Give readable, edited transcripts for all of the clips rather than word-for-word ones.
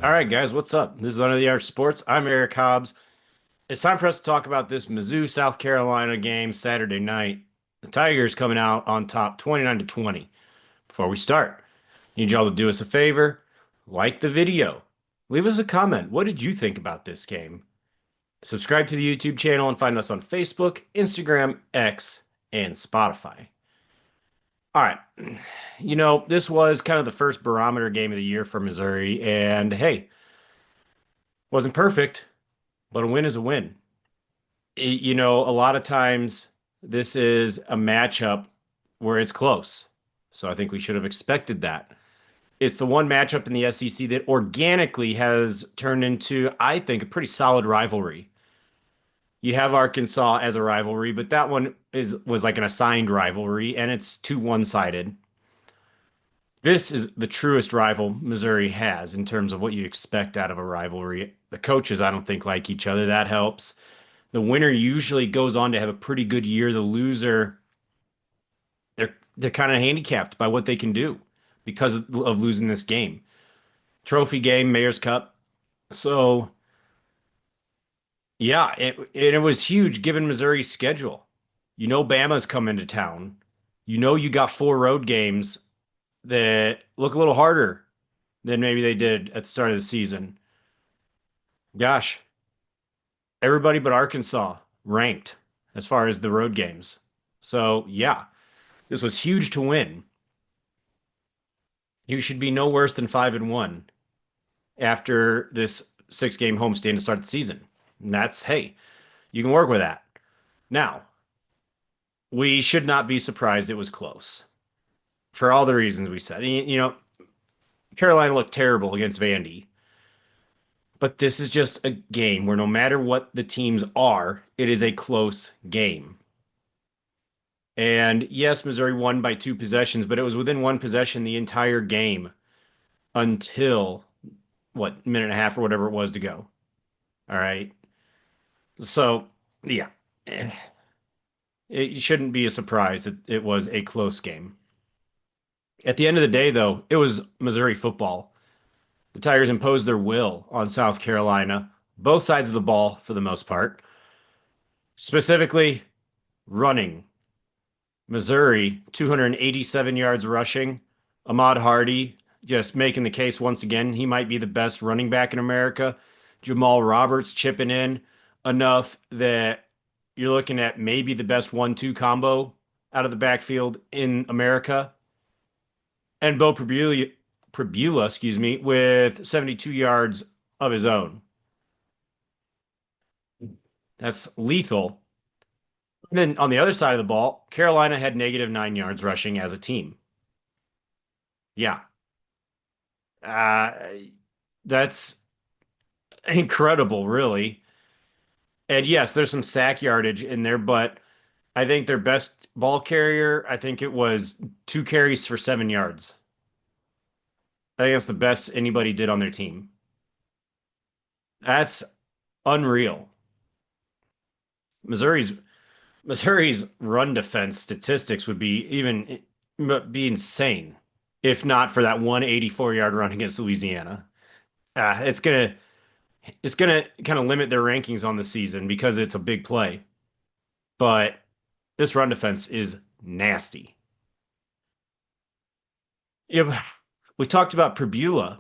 All right, guys, what's up? This is Under the Arch Sports. I'm Eric Hobbs. It's time for us to talk about this Mizzou, South Carolina game Saturday night. The Tigers coming out on top 29 to 20. Before we start, need y'all to do us a favor, like the video, leave us a comment. What did you think about this game? Subscribe to the YouTube channel and find us on Facebook, Instagram, X, and Spotify. All right. This was kind of the first barometer game of the year for Missouri, and hey, wasn't perfect, but a win is a win. A lot of times this is a matchup where it's close. So I think we should have expected that. It's the one matchup in the SEC that organically has turned into, I think, a pretty solid rivalry. You have Arkansas as a rivalry, but that one was like an assigned rivalry, and it's too one-sided. This is the truest rival Missouri has in terms of what you expect out of a rivalry. The coaches, I don't think, like each other. That helps. The winner usually goes on to have a pretty good year. The loser, they're kind of handicapped by what they can do because of losing this game. Trophy game, Mayor's Cup. So yeah, it was huge given Missouri's schedule. Bama's coming to town. You got four road games that look a little harder than maybe they did at the start of the season. Gosh, everybody but Arkansas ranked as far as the road games. So yeah, this was huge to win. You should be no worse than 5-1 after this six-game homestand to start the season. And that's, hey, you can work with that. Now, we should not be surprised it was close for all the reasons we said. Carolina looked terrible against Vandy, but this is just a game where no matter what the teams are, it is a close game. And yes, Missouri won by two possessions, but it was within one possession the entire game until what, minute and a half or whatever it was to go. All right. So, yeah, it shouldn't be a surprise that it was a close game. At the end of the day, though, it was Missouri football. The Tigers imposed their will on South Carolina, both sides of the ball for the most part, specifically running. Missouri, 287 yards rushing. Ahmad Hardy just making the case once again. He might be the best running back in America. Jamal Roberts chipping in enough that you're looking at maybe the best 1-2 combo out of the backfield in America. And Pribula, excuse me, with 72 yards of his own. That's lethal. And then on the other side of the ball, Carolina had -9 yards rushing as a team. Yeah. Uh, that's incredible, really. And yes, there's some sack yardage in there, but I think their best ball carrier, I think it was two carries for 7 yards. I think that's the best anybody did on their team. That's unreal. Missouri's Missouri's run defense statistics would be insane if not for that 184-yard run against Louisiana. Uh, it's gonna it's gonna kind of limit their rankings on the season because it's a big play. But this run defense is nasty. Yeah, we talked about Pribula.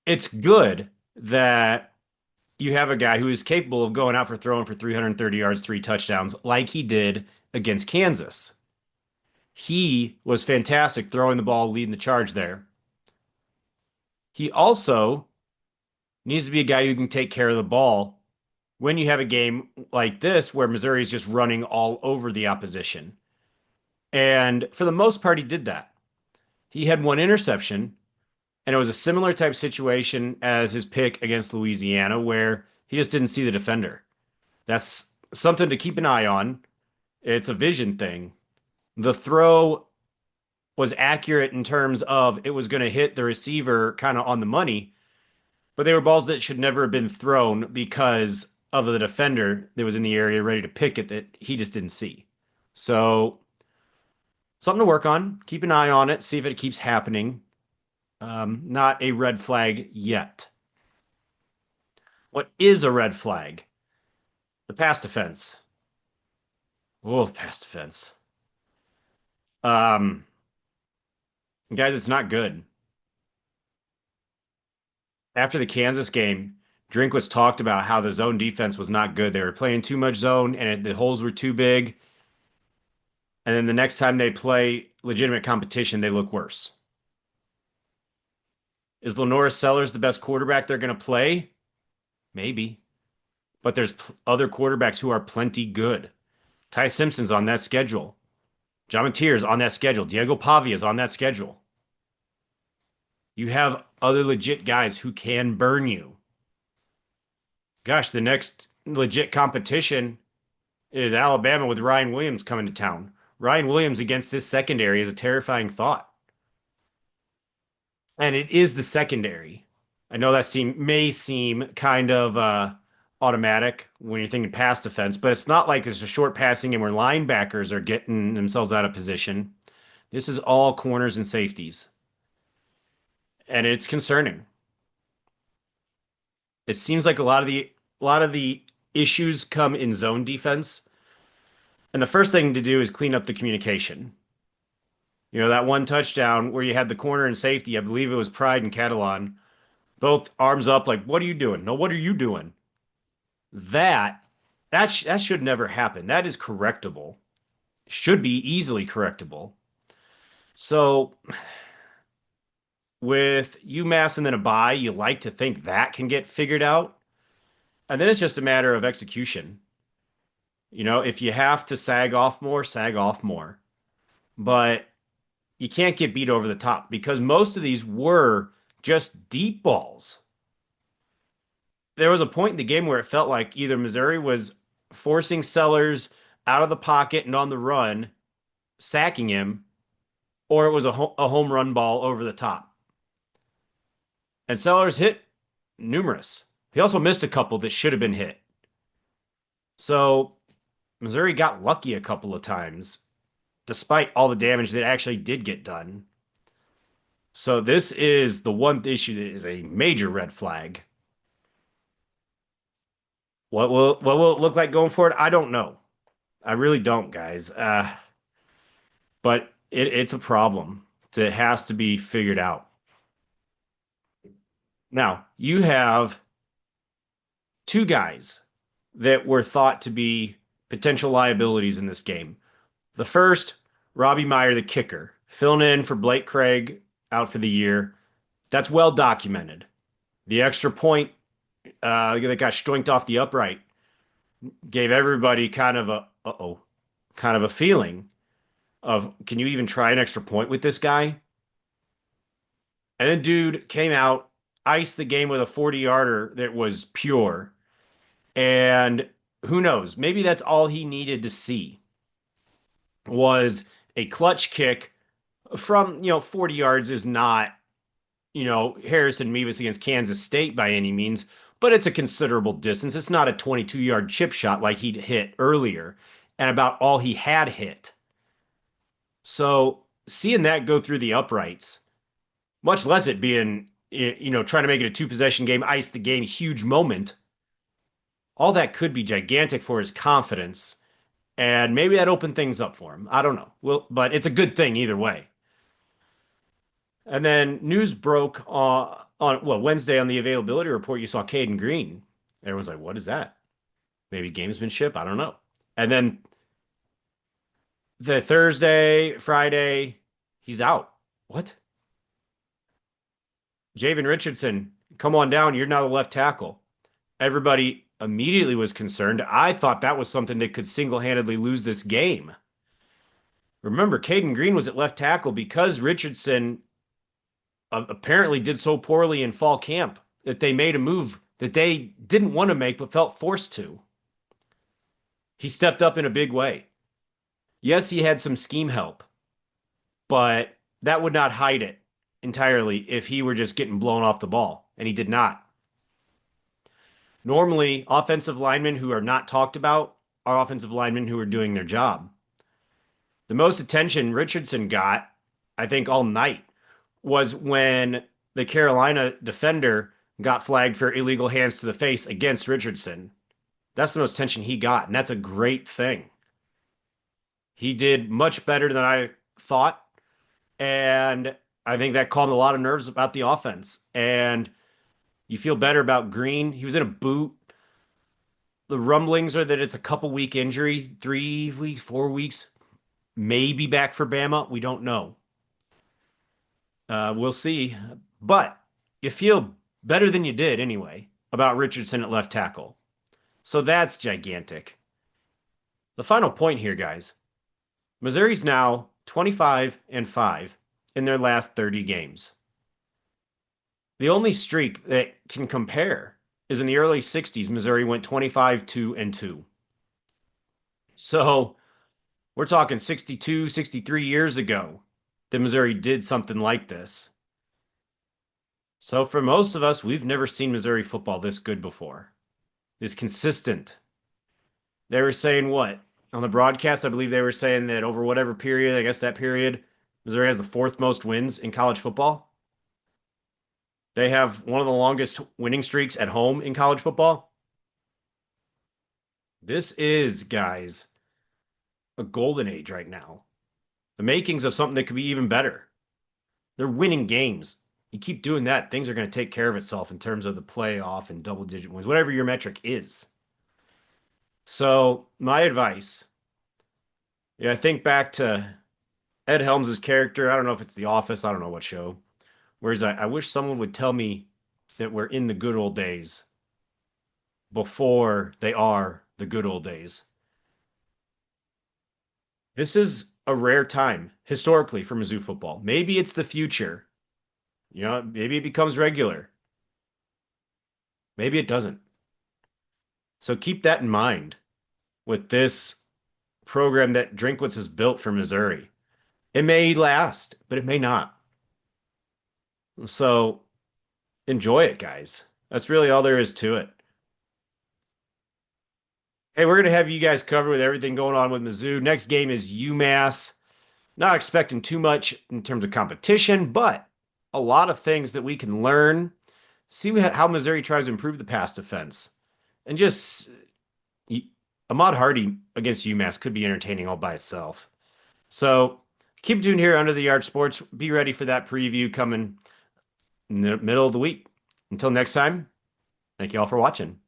It's good that you have a guy who is capable of going out for throwing for 330 yards, three touchdowns, like he did against Kansas. He was fantastic throwing the ball, leading the charge there. He also needs to be a guy who can take care of the ball when you have a game like this where Missouri is just running all over the opposition. And for the most part, he did that. He had one interception, and it was a similar type situation as his pick against Louisiana, where he just didn't see the defender. That's something to keep an eye on. It's a vision thing. The throw was accurate in terms of it was going to hit the receiver kind of on the money, but they were balls that should never have been thrown because of the defender that was in the area ready to pick it that he just didn't see. So, something to work on. Keep an eye on it, see if it keeps happening. Not a red flag yet. What is a red flag? The pass defense. Oh, the pass defense. Um, Guys, it's not good. After the Kansas game, Drinkwitz talked about how the zone defense was not good. They were playing too much zone and the holes were too big. And then the next time they play legitimate competition, they look worse. Is Lenora Sellers the best quarterback they're going to play? Maybe. But there's other quarterbacks who are plenty good. Ty Simpson's on that schedule. John Tier's on that schedule. Diego Pavia's on that schedule. You have other legit guys who can burn you. Gosh, the next legit competition is Alabama with Ryan Williams coming to town. Ryan Williams against this secondary is a terrifying thought. And it is the secondary. I know that may seem kind of automatic when you're thinking pass defense, but it's not like there's a short passing game where linebackers are getting themselves out of position. This is all corners and safeties, and it's concerning. It seems like a lot of the issues come in zone defense, and the first thing to do is clean up the communication. You know, that one touchdown where you had the corner and safety, I believe it was Pride and Catalan, both arms up like, "What are you doing? No, what are you doing?" That that should never happen. That is correctable. Should be easily correctable. So with UMass and then a bye, you like to think that can get figured out. And then it's just a matter of execution. You know, if you have to sag off more, sag off more. But you can't get beat over the top because most of these were just deep balls. There was a point in the game where it felt like either Missouri was forcing Sellers out of the pocket and on the run, sacking him, or it was a home run ball over the top. And Sellers hit numerous. He also missed a couple that should have been hit. So Missouri got lucky a couple of times, despite all the damage that actually did get done. So this is the one issue that is a major red flag. What will it look like going forward? I don't know. I really don't, guys. But it's a problem that has to be figured out. Now, you have two guys that were thought to be potential liabilities in this game. The first, Robbie Meyer, the kicker, filling in for Blake Craig out for the year. That's well documented. The extra point that got stoinked off the upright gave everybody kind of a uh-oh, kind of a feeling of can you even try an extra point with this guy? And then dude came out, iced the game with a 40-yarder that was pure. And who knows? Maybe that's all he needed to see was a clutch kick from, 40 yards is not, Harrison Mevis against Kansas State by any means, but it's a considerable distance. It's not a 22-yard chip shot like he'd hit earlier and about all he had hit. So seeing that go through the uprights, much less it being, trying to make it a two-possession game, ice the game, huge moment, all that could be gigantic for his confidence. And maybe that opened things up for him. I don't know. Well, but it's a good thing either way. And then news broke on Wednesday on the availability report. You saw Caden Green. Everyone's like, "What is that? Maybe gamesmanship? I don't know." And then the Thursday, Friday, he's out. What? Javen Richardson, come on down. You're now the left tackle. Everybody immediately was concerned. I thought that was something that could single-handedly lose this game. Remember, Caden Green was at left tackle because Richardson apparently did so poorly in fall camp that they made a move that they didn't want to make but felt forced to. He stepped up in a big way. Yes, he had some scheme help, but that would not hide it entirely if he were just getting blown off the ball, and he did not. Normally, offensive linemen who are not talked about are offensive linemen who are doing their job. The most attention Richardson got, I think, all night was when the Carolina defender got flagged for illegal hands to the face against Richardson. That's the most attention he got, and that's a great thing. He did much better than I thought, and I think that calmed a lot of nerves about the offense. And you feel better about Green. He was in a boot. The rumblings are that it's a couple week injury, 3 weeks, 4 weeks, maybe back for Bama. We don't know. We'll see. But you feel better than you did anyway about Richardson at left tackle. So that's gigantic. The final point here, guys. Missouri's now 25-5 in their last 30 games. The only streak that can compare is in the early 60s, Missouri went 25-2. So we're talking 62, 63 years ago that Missouri did something like this. So for most of us, we've never seen Missouri football this good before. This consistent. They were saying what? On the broadcast, I believe they were saying that over whatever period, I guess that period, Missouri has the fourth most wins in college football. They have one of the longest winning streaks at home in college football. This is, guys, a golden age right now. The makings of something that could be even better. They're winning games. You keep doing that, things are going to take care of itself in terms of the playoff and double digit wins, whatever your metric is. So, my advice, I think back to Ed Helms' character. I don't know if it's The Office, I don't know what show. Whereas I wish someone would tell me that we're in the good old days before they are the good old days. This is a rare time historically for Mizzou football. Maybe it's the future. Maybe it becomes regular. Maybe it doesn't. So keep that in mind with this program that Drinkwitz has built for Missouri. It may last, but it may not. So enjoy it, guys. That's really all there is to it. Hey, we're going to have you guys covered with everything going on with Mizzou. Next game is UMass. Not expecting too much in terms of competition, but a lot of things that we can learn. See how Missouri tries to improve the pass defense. And just Ahmad Hardy against UMass could be entertaining all by itself. So keep tuned here under the Yard Sports. Be ready for that preview coming in the middle of the week. Until next time, thank you all for watching.